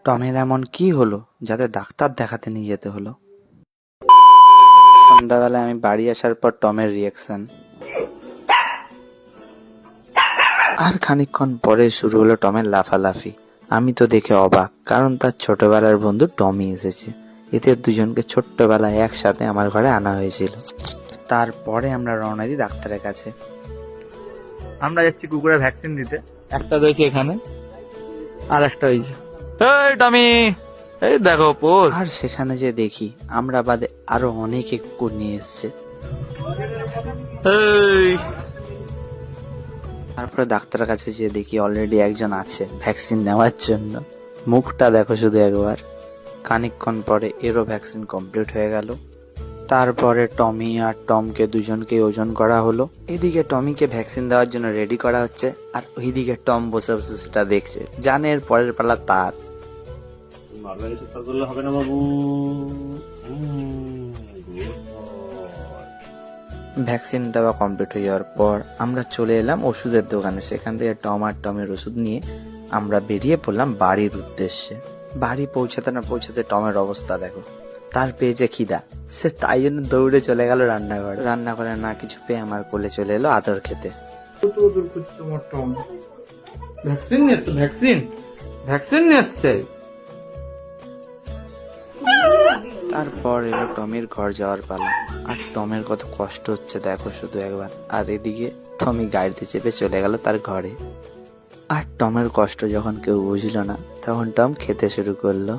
টমের এমন কি হলো যাতে ডাক্তার দেখাতে নিয়ে যেতে হলো? সন্ধ্যাবেলায় আমি বাড়ি আসার পর টমের রিয়াকশন, আর খানিকক্ষণ পরে শুরু হলো টমের লাফালাফি। আমি তো দেখে অবাক, কারণ তার ছোটবেলার বন্ধু টমি এসেছে। এদের দুজনকে ছোট্টবেলায় একসাথে আমার ঘরে আনা হয়েছিল। তারপরে আমরা রওনা দিই ডাক্তারের কাছে। আমরা যাচ্ছি কুকুরের ভ্যাকসিন দিতে। একটা রয়েছে এখানে, আর একটা হয়েছে। এই টমি, এই দেখো পোজ। আর সেখানে যে দেখি আমরা বাদে আরো অনেকে কুকুর নিয়ে এসছে। এই তারপরে ডাক্তারের কাছে যেয়ে দেখি অলরেডি একজন আছে ভ্যাকসিন নেওয়ার জন্য। মুখটা দেখো শুধু একবার। খানিকক্ষণ পরে এরও ভ্যাকসিন কমপ্লিট হয়ে গেল। তারপরে টমি আর টমকে দুজনকে ওজন করা হলো। এদিকে টমিকে ভ্যাকসিন দেওয়ার জন্য রেডি করা হচ্ছে, আর ওইদিকে টম বসে বসে সেটা দেখছে, জানে এর পরের পালা তার। হবে না বাবু। ভ্যাকসিন দেওয়া কমপ্লিট হয়ে যাওয়ার পর আমরা চলে এলাম ওষুধের দোকানে। সেখান থেকে টম আর টমের ওষুধ নিয়ে আমরা বেরিয়ে পড়লাম বাড়ির উদ্দেশ্যে। বাড়ি পৌঁছাতে না পৌঁছাতে টমের অবস্থা দেখো। তার পেয়েছে খিদা, সে তাই জন্য দৌড়ে চলে গেল রান্নাঘরে। রান্নাঘরে না কিছু পেয়ে আমার কোলে চলে এলো আদর খেতে। ভ্যাকসিন নিয়ে এসছে, ভ্যাকসিন ভ্যাকসিন নিয়ে এসছে। তারপর এলো টমির ঘর যাওয়ার পালা। আর টমের কত কষ্ট হচ্ছে দেখো শুধু একবার। আর এদিকে টমি গাড়িতে চেপে চলে গেল তার ঘরে। আর টমের কষ্ট যখন কেউ বুঝলো না, তখন টম খেতে শুরু করলো।